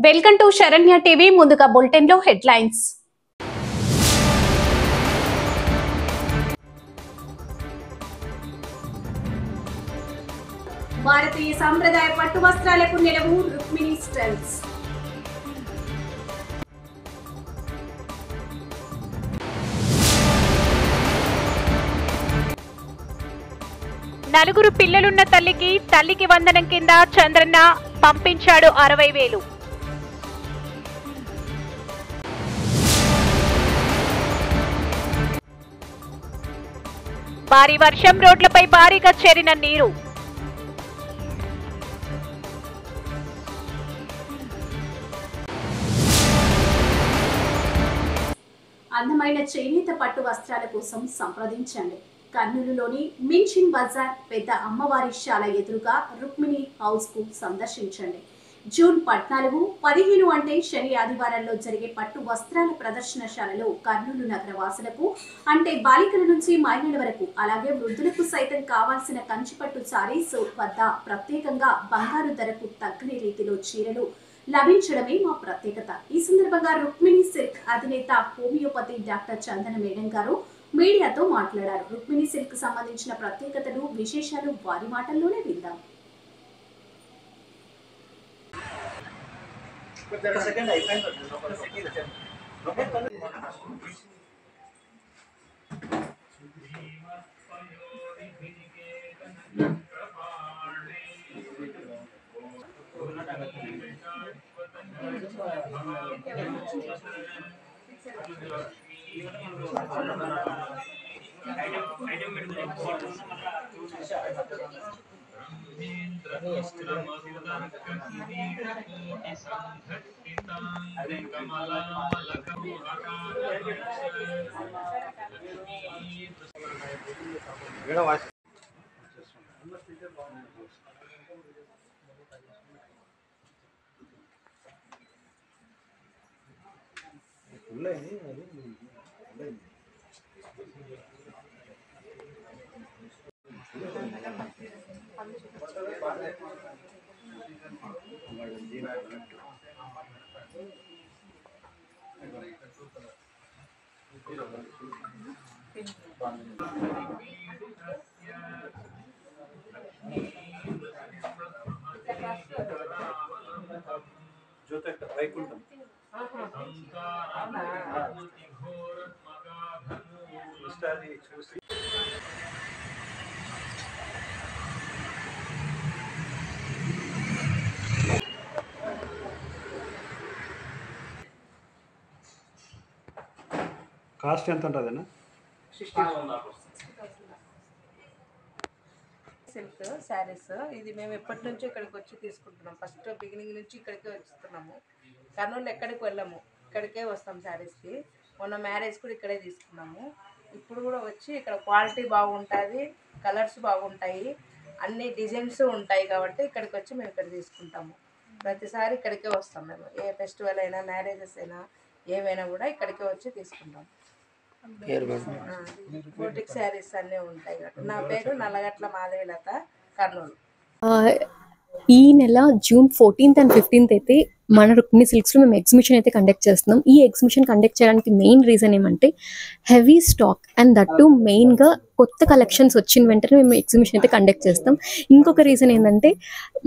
Welcome to Saranya TV. ముందుగా bulletin లో headlines. భారతీయ సంప్రదాయ పట్టు వస్త్రాలకు నిలవు రుక్మిణి స్టైల్స్. నలుగురు పిల్లలున్న తల్లికి వందనం కింద చంద్రన్న పంపించాడు 60,000. భారీ వర్షం, రోడ్లపై భారీగా చేరిన నీరు. అందమైన చేనేత పట్టు వస్త్రాల కోసం సంప్రదించండి. కర్నూలులోని మిన్చిన్ బజార్ పెద్ద అమ్మవారి శాల ఎదురుగా రుక్మిణి హౌస్ కు సందర్శించండి. జూన్ 14, 15 అంటే శని ఆదివారాల్లో జరిగే పట్టు వస్త్రాల ప్రదర్శనశాలలో కర్నూలు నగర వాసులకు అంటే బాలికల నుంచి మైనల వరకు అలాగే వృద్ధులకు సైతం కావాల్సిన కంచిపట్టు సారీస్ వద్ద ప్రత్యేకంగా బంగారు ధరకు తగ్గని రీతిలో చీరలు లభించడమే మా ప్రత్యేకత. ఈ సందర్భంగా రుక్మిణి సిల్క్ అధినేత హోమియోపతి డాక్టర్ చందన మేడం గారు మీడియాతో మాట్లాడారు. రుక్మిణి సిల్క్ సంబంధించిన ప్రత్యేకతలు, విశేషాలు వారి మాటల్లోనే విందాం. కాస్ట్ ఎంత ఉంటుందన్నా? సిల్క్ శారీస్ ఇది మేము ఎప్పటి నుంచో ఇక్కడికి వచ్చి తీసుకుంటున్నాం. ఫస్ట్ బిగినింగ్ నుంచి ఇక్కడికే వస్తున్నాము. కర్నూలు ఎక్కడికి వెళ్ళాము, ఇక్కడికే వస్తాం శారీస్కి. మొన్న మ్యారేజ్ కూడా ఇక్కడే తీసుకున్నాము. ఇప్పుడు కూడా వచ్చి ఇక్కడ క్వాలిటీ బాగుంటుంది, కలర్స్ బాగుంటాయి, అన్ని డిజైన్స్ ఉంటాయి కాబట్టి ఇక్కడికి వచ్చి మేము ఇక్కడ తీసుకుంటాము. ప్రతిసారి ఇక్కడికే వస్తాం మేము. ఏ ఫెస్టివల్ అయినా, మ్యారేజెస్ అయినా, ఏవైనా కూడా ఇక్కడికే వచ్చి తీసుకుంటాం. బోటిక్ శారీస్ అన్నీ ఉంటాయి. నా పేరు నల్లగట్ల మాధవిలత, కర్నూలు. ఈ నెల జూన్ 14th and 15th అయితే మన రుక్మిణి సిల్క్స్లో మేము ఎగ్జిబిషన్ అయితే కండక్ట్ చేస్తున్నాం. ఈ ఎగ్జిబిషన్ కండక్ట్ చేయడానికి మెయిన్ రీజన్ ఏమంటే హెవీ స్టాక్ అండ్ దట్టు మెయిన్గా కొత్త కలెక్షన్స్ వచ్చిన వెంటనే మేము ఎగ్జిబిషన్ అయితే కండక్ట్ చేస్తాం. ఇంకొక రీజన్ ఏంటంటే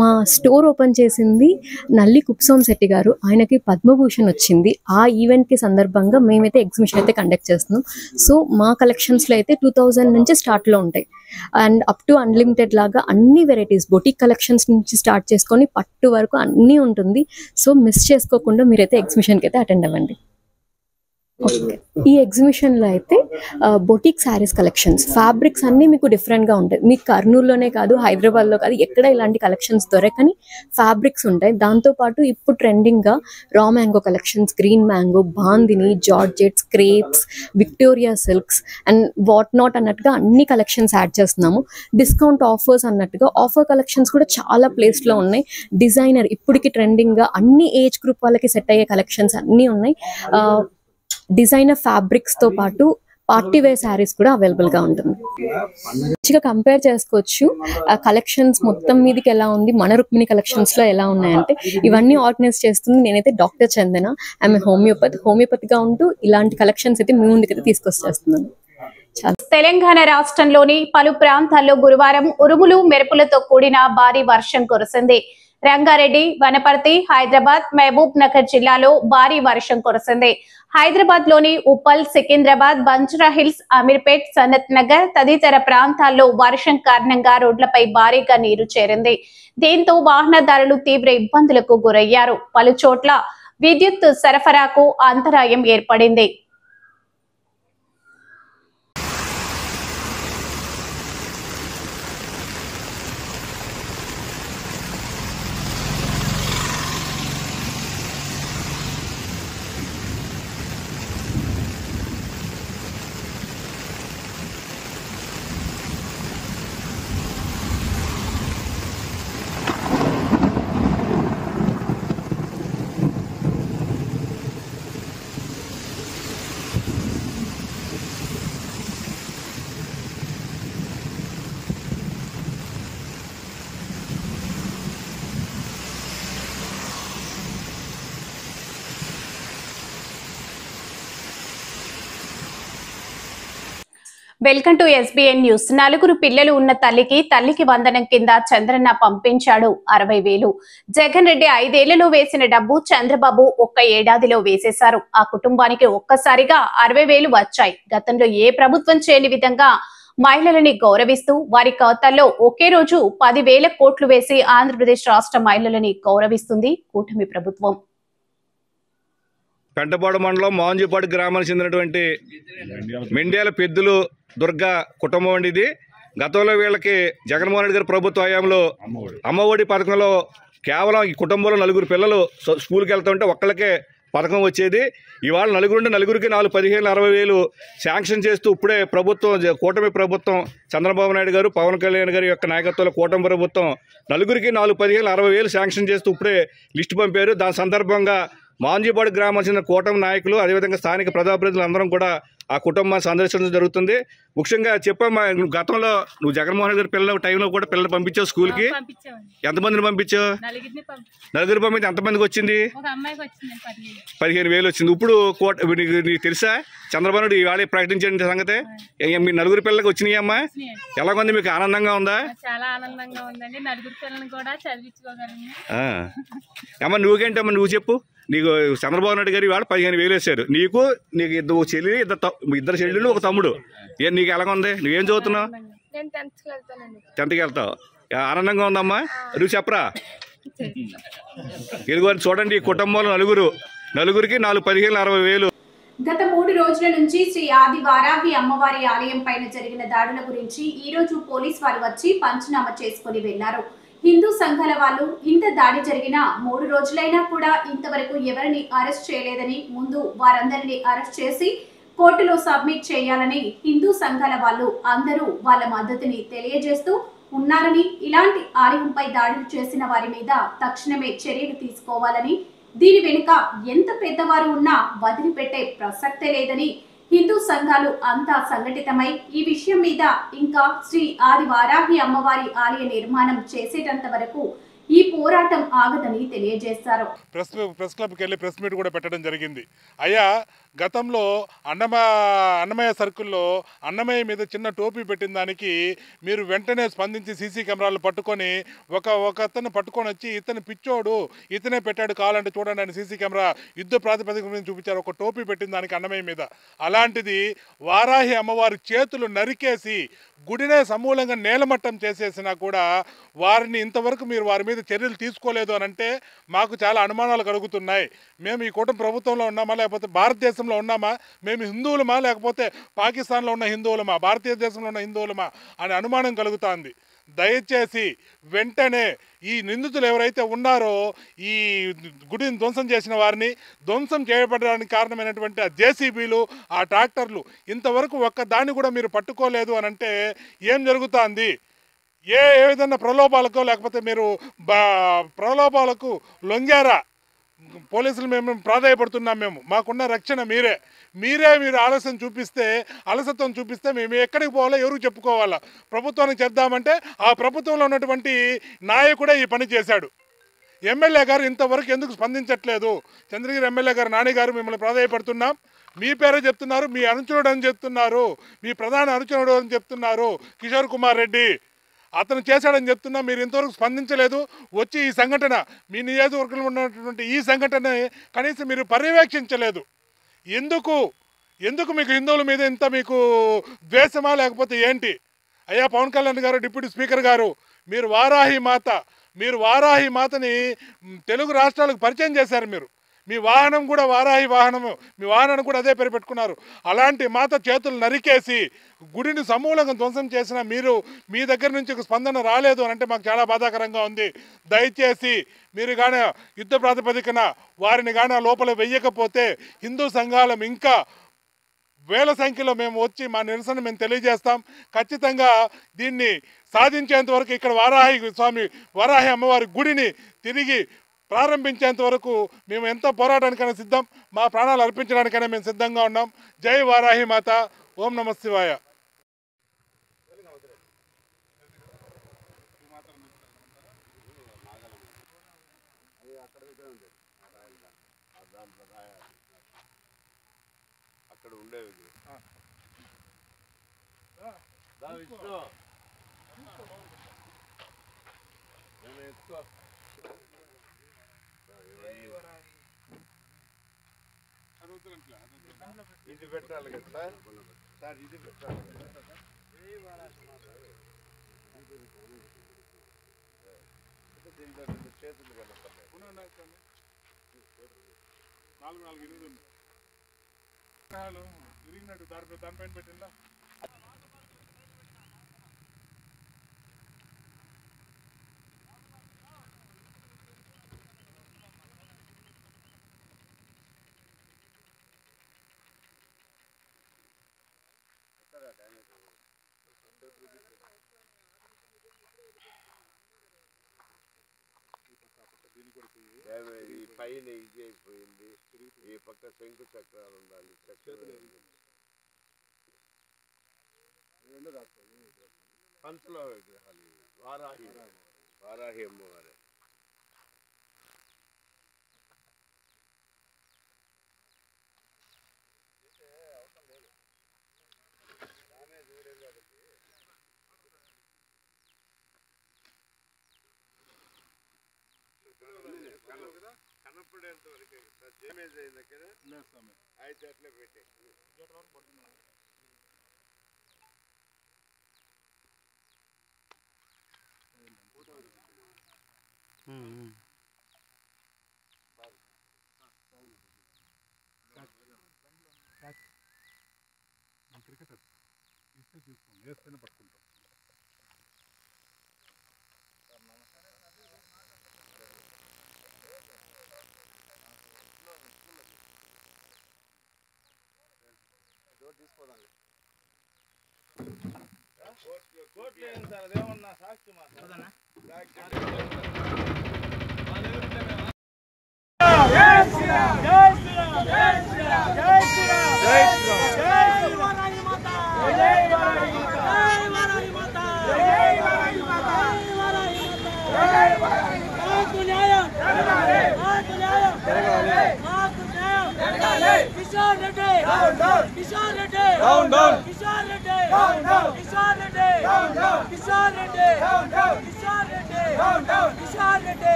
మా స్టోర్ ఓపెన్ చేసింది నల్లి కుప్సోమ్ శెట్టి గారు, ఆయనకి పద్మభూషణ్ వచ్చింది. ఆ ఈవెంట్కి సందర్భంగా మేమైతే ఎగ్జిబిషన్ అయితే కండక్ట్ చేస్తున్నాం. సో మా కలెక్షన్స్లో అయితే 2000 నుంచి స్టార్ట్లో ఉంటాయి అండ్ అప్ టు అన్లిమిటెడ్ లాగా అన్ని వెరైటీస్, బొటిక్ కలెక్షన్స్ నుంచి స్టార్ట్ చేసుకొని పట్టు వరకు అన్నీ ఉంటుంది. సో మిస్ చేసుకోకుండా మీరైతే ఎగ్జిబిషన్కి అయితే అటెండ్ అవ్వండి. ఈ ఎగ్జిబిషన్లో అయితే బొటిక్ శారీస్ కలెక్షన్స్, ఫ్యాబ్రిక్స్ అన్నీ మీకు డిఫరెంట్గా ఉంటాయి. మీకు కర్నూలులోనే కాదు, హైదరాబాద్లో కాదు, ఎక్కడ ఇలాంటి కలెక్షన్స్ దొరకని ఫ్యాబ్రిక్స్ ఉంటాయి. దాంతోపాటు ఇప్పుడు ట్రెండింగ్గా raw mango collections, green mango, bandhani, georgettes, crepes, Victoria silks and what not అన్నట్టుగా అన్ని కలెక్షన్స్ యాడ్ చేస్తున్నాము. డిస్కౌంట్ ఆఫర్స్ అన్నట్టుగా ఆఫర్ కలెక్షన్స్ కూడా చాలా ప్లేస్లో ఉన్నాయి. డిజైనర్ ఇప్పటికి ట్రెండింగ్గా అన్ని ఏజ్ గ్రూప్ వాళ్ళకి సెట్ అయ్యే కలెక్షన్స్ అన్నీ ఉన్నాయి. డిజైనర్ ఫ్యాబ్రిక్స్తో పాటు పార్టీ వేర్ శారీస్ కూడా అవైలబుల్గా ఉంటుంది. మంచిగా కంపేర్ చేసుకోవచ్చు ఆ కలెక్షన్స్ మొత్తం మీదకి ఎలా ఉంది, మన రుక్మిణి కలెక్షన్స్లో ఎలా ఉన్నాయంటే ఇవన్నీ ఆర్గనైజ్ చేస్తుంది నేనైతే డాక్టర్ చందన. ఆమె హోమియోపతిగా ఉంటూ ఇలాంటి కలెక్షన్స్ అయితే మీ ముందుకైతే తీసుకొచ్చేస్తున్నాను. తెలంగాణ రాష్ట్రంలోని పలు ప్రాంతాల్లో గురువారం ఉరుములు మెరుపులతో కూడిన భారీ వర్షం కురిసింది. రంగారెడ్డి, వనపర్తి, హైదరాబాద్, మహబూబ్ నగర్ జిల్లాలో భారీ వర్షం కురిసింది. హైదరాబాద్ లోని ఉప్పల్, సికింద్రాబాద్, బంజారాహిల్స్, అమీర్పేట్, సనత్ నగర్ తదితర ప్రాంతాల్లో వర్షం కారణంగా రోడ్లపై భారీగా నీరు చేరింది. దీంతో వాహనదారులు తీవ్ర ఇబ్బందులకు గురయ్యారు. పలు చోట్ల విద్యుత్ సరఫరాకు అంతరాయం ఏర్పడింది. Welcome to SBN news. నలుగురు పిల్లలు ఉన్న తల్లికి వందనం కింద చంద్రన్న పంపించాడు 60,000. జగన్ రెడ్డి 5 ఏళ్లలో వేసిన డబ్బు చంద్రబాబు ఒక్క ఏడాదిలో వేసేశారు. ఆ కుటుంబానికి ఒక్కసారిగా 60,000 వచ్చాయి. గతంలో ఏ ప్రభుత్వం చేయని విధంగా మహిళలని గౌరవిస్తూ వారి ఖాతాల్లో ఒకే రోజు 10,000 కోట్లు వేసి ఆంధ్రప్రదేశ్ రాష్ట్ర మహిళలని గౌరవిస్తుంది కూటమి ప్రభుత్వం. పెంటపాడు మండలం మాంజుపాడు గ్రామానికి చెందినటువంటి మెండ్యాల పెద్దులు దుర్గా కుటుంబం అండి ఇది. గతంలో వీళ్ళకి జగన్మోహన్ రెడ్డి గారి ప్రభుత్వ హయాంలో అమ్మఒడి పథకంలో కేవలం ఈ కుటుంబంలో 4 పిల్లలు స్కూల్కి వెళ్తుంటే ఒక్కళ్ళకే పథకం వచ్చేది. ఇవాళ నలుగురికి 15,000-60,000 శాంక్షన్ చేస్తూ ఇప్పుడే ప్రభుత్వం కూటమి ప్రభుత్వం చంద్రబాబు నాయుడు గారు, పవన్ కళ్యాణ్ గారి యొక్క నాయకత్వంలో కూటమి ప్రభుత్వం నలుగురికి 15,000-60,000 శాంక్షన్ చేస్తూ ఇప్పుడే లిస్టు పంపారు. దాని సందర్భంగా మాంజీపాడు గ్రామానికి చెందిన కూటమి నాయకులు అదేవిధంగా స్థానిక ప్రజాప్రతినిధులు అందరం కూడా ఆ కుటుంబాన్ని సందర్శించడం జరుగుతుంది. ముఖ్యంగా చెప్పమ్మా, గతంలో నువ్వు జగన్మోహన్ రెడ్డి గారి పిల్లల టైంలో కూడా పిల్లలు పంపించావు స్కూల్కి. ఎంతమందిని పంపించావు? 4 పంపించి ఎంతమందికి వచ్చింది? 15,000 వచ్చింది. ఇప్పుడు నీకు తెలుసా చంద్రబాబు నాయుడు ఇవాళ ప్రకటించిన సంగతి? మీ 4 పిల్లలకి వచ్చినాయి అమ్మా. ఎలాగుంది, మీకు ఆనందంగా ఉందా? చాలా ఆనందంగా ఉందండి. 4 పిల్లల్ని కూడా చదివించుకోగలను. అమ్మ నువ్వేంటమ్మా, నువ్వు చెప్పు. నీకు చంద్రబాబు నాయుడు గారు ఇవాళ 15,000 వేశారు. నీకు 2 చెల్లి, 2 చెల్లెళ్ళు, 1 తమ్ముడు. నీకు ఎలాగ ఉంది? నువ్వేం చదువుతున్నావు? 10th వెళ్తావు. ఆనందంగా ఉందమ్మా. నువ్వు చెప్పరా. ఇదిగో చూడండి, ఈ కుటుంబంలో నలుగురికి 15,000-60,000. గత 3 రోజుల నుంచి శ్రీ ఆది వారాహి అమ్మవారి ఆలయం పైన జరిగిన దాడుల గురించి ఈ రోజు పోలీస్ వారు వచ్చి పంచనామా చేసుకుని వెళ్లారు. హిందూ సంఘాల వాళ్ళు ఇంత దాడి జరిగిన 3 రోజులైనా కూడా ఇంతవరకు ఎవరిని అరెస్ట్ చేయలేదని, ముందు వారందరినీ అరెస్ట్ చేసి కోర్టులో సబ్మిట్ చేయాలని హిందూ సంఘాల వాళ్ళు అందరూ వాళ్ళ మద్దతుని తెలియజేస్తూ ఉన్నారని, ఇలాంటి ఆలయంపై దాడులు చేసిన వారి మీద తక్షణమే చర్యలు తీసుకోవాలని, దీని వెనుక ఎంత పెద్దవారు ఉన్నా వదిలిపెట్టే ప్రసక్తే లేదని హిందూ సంఘాలు అంతా సంఘటితమై ఈ విషయం మీద ఇంకా శ్రీ ఆది వారాహి అమ్మవారి ఆలయ నిర్మాణం చేసేటంత వరకు ఈ పోరాటం ఆగదని తెలియజేశారు. ప్రెస్ క్లబ్కి వెళ్ళి ప్రెస్ మీట్ కూడా పెట్టడం జరిగింది. అయ్యా, గతంలో అన్నమయ్య సర్కిల్లో అన్నమయ్య మీద చిన్న టోపీ పెట్టిన దానికి మీరు వెంటనే స్పందించి సీసీ కెమెరాలు పట్టుకొని ఒక అతను పట్టుకొని వచ్చి ఇతను పిచ్చోడు, ఇతనే పెట్టాడు, కావాలంటే చూడండి అని సీసీ కెమెరా యుద్ధ ప్రాతిపదిక మీద చూపించారు. ఒక టోపీ పెట్టిన దానికి అన్నమయ్య మీద. అలాంటిది వారాహి అమ్మవారి చేతులు నరికేసి గుడినే సమూలంగా నేలమట్టం చేసేసినా కూడా వారిని ఇంతవరకు మీరు వారి మీద చర్యలు తీసుకోలేదు అని అంటే మాకు చాలా అనుమానాలు కలుగుతున్నాయి. మేము ఈ కూటమి ప్రభుత్వంలో ఉన్నామా, లేకపోతే భారతదేశంలో ఉన్నామా, మేము హిందువులమా, లేకపోతే పాకిస్తాన్లో ఉన్న హిందువులమా, భారతదేశంలో ఉన్న హిందువులమా అనే అనుమానం కలుగుతుంది. దయచేసి వెంటనే ఈ నిందితులు ఎవరైతే ఉన్నారో ఈ గుడిని ధ్వంసం చేసిన వారిని, ధ్వంసం చేయబడడానికి కారణమైనటువంటి ఆ జేసీబీలు, ఆ ట్రాక్టర్లు ఇంతవరకు ఒక్క దాన్ని కూడా మీరు పట్టుకోలేదు అని అంటే ఏం జరుగుతుంది? ఏ విధంగా ప్రలోభాలకు లేకపోతే మీరు ప్రలోభాలకు లొంగారా? పోలీసులు మేము ప్రాధాయపడుతున్నాం. మాకున్న రక్షణ మీరే మీరు ఆలస్యం చూపిస్తే, అలసత్వం చూపిస్తే మేము ఎక్కడికి పోవాలో ఎవరికి చెప్పుకోవాలా? ప్రభుత్వానికి చేద్దామంటే ఆ ప్రభుత్వంలో ఉన్నటువంటి నాయకుడే ఈ పని చేశాడు. ఎమ్మెల్యే గారు ఇంతవరకు ఎందుకు స్పందించట్లేదు? చంద్రగిరి ఎమ్మెల్యే గారు నాని గారు మిమ్మల్ని ప్రాధాయపడుతున్నాం. మీ పేరే చెప్తున్నారు, మీ అనుచరుడు అని చెప్తున్నారు, మీ ప్రధాన అనుచరుడు అని చెప్తున్నారు కిషోర్ కుమార్ రెడ్డి. అతను చేశాడని చెప్తున్నా, మీరు ఇంతవరకు స్పందించలేదు. వచ్చి ఈ సంఘటన మీ నియోజకవర్గంలో ఉన్నటువంటి ఈ సంఘటన కనీసం మీరు పర్యవేక్షించలేదు. ఎందుకు మీకు హిందువుల మీద ఇంత మీకు ద్వేషమా లేకపోతే ఏంటి? అయ్యా పవన్ కళ్యాణ్ గారు, డిప్యూటీ స్పీకర్ గారు, మీరు వారాహి మాతని తెలుగు రాష్ట్రాలకు పరిచయం చేశారు. మీ వాహనం కూడా వారాహి వాహనము, మీ వాహనాన్ని కూడా అదే పేరు పెట్టుకున్నారు. అలాంటి మాత చేతులు నరికేసి గుడిని సమూలంగా ధ్వంసం చేసిన మీ దగ్గర నుంచి ఒక స్పందన రాలేదు అని అంటే మాకు చాలా బాధాకరంగా ఉంది. దయచేసి మీరు కానీ యుద్ధ ప్రాతిపదికన వారిని కానీ లోపల వెయ్యకపోతే హిందూ సంఘాలం ఇంకా వేల సంఖ్యలో మేము వచ్చి మా నిరసన మేము తెలియజేస్తాం. ఖచ్చితంగా దీన్ని సాధించేంత వరకు ఇక్కడ వారాహి అమ్మవారి గుడిని తిరిగి ప్రారంభించేంత వరకు మేము ఎంత పోరాటానికైనా సిద్ధం, మా ప్రాణాలు అర్పించడానికైనా మేము సిద్ధంగా ఉన్నాం. జై వారాహి మాత. ఓం నమ శివాయ. ఇది పెట్టాలి కదా సార్, ఇది పెట్టాలి. చేతులు విరిగినట్టు దానిపైన పెట్టిందా? ఈ పైన ఇది అయిపోయింది, ఈ పక్క శంకు చక్రాలు ఉండాలి. పంచలో విగ్రహాలు వారాహి అమ్మవారే. కనపడేంత వరకు డ్యామేజ్ అయింది కదా అయితే అట్లే పెట్టే క్రికెటర్ తీసుకోండి, వేస్తేనే పట్టుకుంటాం. కోట్లు ఏంటి సార్, అదేమన్నా సాక్షి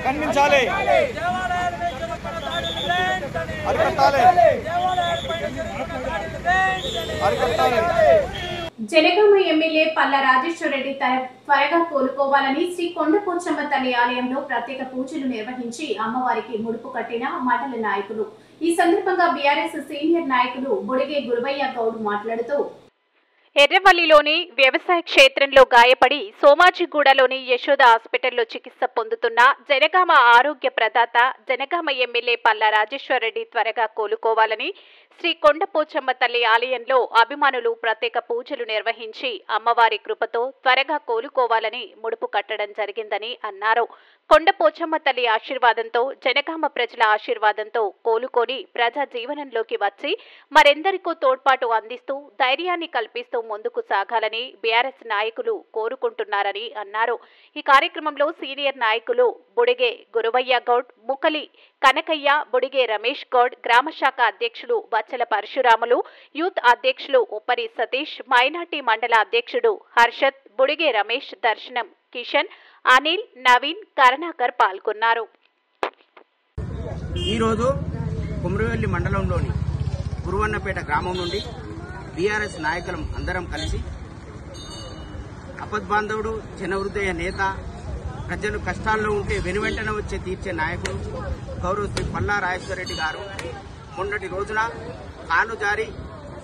ఖండించాలి, జనగామ ఎమ్మెల్యే పల్లా రాజేశ్వర రెడ్డి త్వరగా కోలుకోవాలని శ్రీ కొండపోచమ్మ తల్లి ఆలయంలో ప్రత్యేక పూజలు నిర్వహించి అమ్మవారికి ముడుపు కట్టిన మండల నాయకులు. ఈ సందర్భంగా బీఆర్ఎస్ సీనియర్ నాయకులు బొడిగే గురువయ్య గౌడ్ మాట్లాడుతూ, ఎర్రవల్లిలోని వ్యవసాయ క్షేత్రంలో గాయపడి సోమాజిగూడలోని యశోద హాస్పిటల్లో చికిత్స పొందుతున్న జనగామ ఆరోగ్య ప్రదాత జనగామ ఎమ్మెల్యే పల్లా రాజేశ్వరరెడ్డి త్వరగా కోలుకోవాలని శ్రీ కొండపోచమ్మ తల్లి ఆలయంలో అభిమానులు ప్రత్యేక పూజలు నిర్వహించి అమ్మవారి కృపతో త్వరగా కోలుకోవాలని ముడుపు కట్టడం జరిగిందని అన్నారు. కొండపోచమ్మ తల్లి ఆశీర్వాదంతో జనగామ ప్రజల ఆశీర్వాదంతో కోలుకొని ప్రజా జీవనంలోకి వచ్చి మరెందరికో తోడ్పాటు అందిస్తూ ధైర్యాన్ని కల్పిస్తూ ముందుకు సాగాలని బీఆర్ఎస్ నాయకులు కోరుకుంటున్నారని అన్నారు. ఈ కార్యక్రమంలో సీనియర్ నాయకులు బుడిగే గురువయ్య గౌడ్, ముకలి కనకయ్య, బుడిగే రమేష్ గౌడ్, గ్రామ శాఖ అధ్యక్షులు బచ్చల పరశురాములు, యూత్ అధ్యక్షులు ఉప్పరి సతీష్, మైనార్టీ మండల అధ్యక్షుడు హర్షత్, బుడిగే రమేష్, దర్శనం కిషన్, అనిల్, నవీన్, కరుణాకర్ పాల్గొన్నారు. ఈరోజు కుమ్రవెల్లి మండలంలోని గురువన్నపేట గ్రామం నుండి బీఆర్ఎస్ నాయకులం అందరం కలిసి అపద్బాంధవుడు, జనహృదయ నేత, ప్రజలు కష్టాల్లో ఉంటే వెనువెంటనే వచ్చే తీర్చే నాయకుడు గౌరవ శ్రీ పల్లా రాజేశ్వరరెడ్డి గారు మొన్నటి రోజున కాలు జారి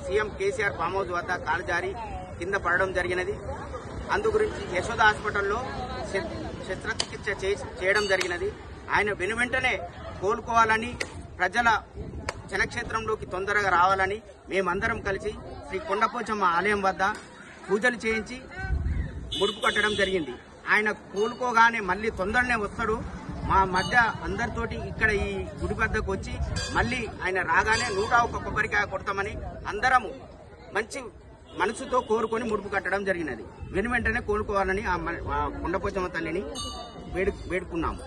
సీఎం కేసీఆర్ ఫామ్ హౌస్ వద్ద కాలు జారి కింద పడడం జరిగినది. అందు గురించి యశోద హాస్పిటల్లో శస్త్రచికిత్స చేయడం జరిగినది. ఆయన వెనువెంటనే కోలుకోవాలని, ప్రజల జనక్షేత్రంలోకి తొందరగా రావాలని మేమందరం కలిసి శ్రీ కొండపోచమ్మ ఆలయం వద్ద పూజలు చేయించి ముడుపు కట్టడం జరిగింది. ఆయన కోలుకోగానే మళ్ళీ తొందరనే వస్తాడు. మా మధ్య అందరితోటి ఇక్కడ ఈ గుడి వద్దకు వచ్చి మళ్ళీ ఆయన రాగానే 101 కొబ్బరికాయ కొడతామని అందరము మంచి మనసుతో కోరుకొని ముడుపు కట్టడం జరిగినది. వెనువెంటనే కోలుకోవాలని ఆ కొండపోచమ్మ తల్లిని వేడుకున్నాము.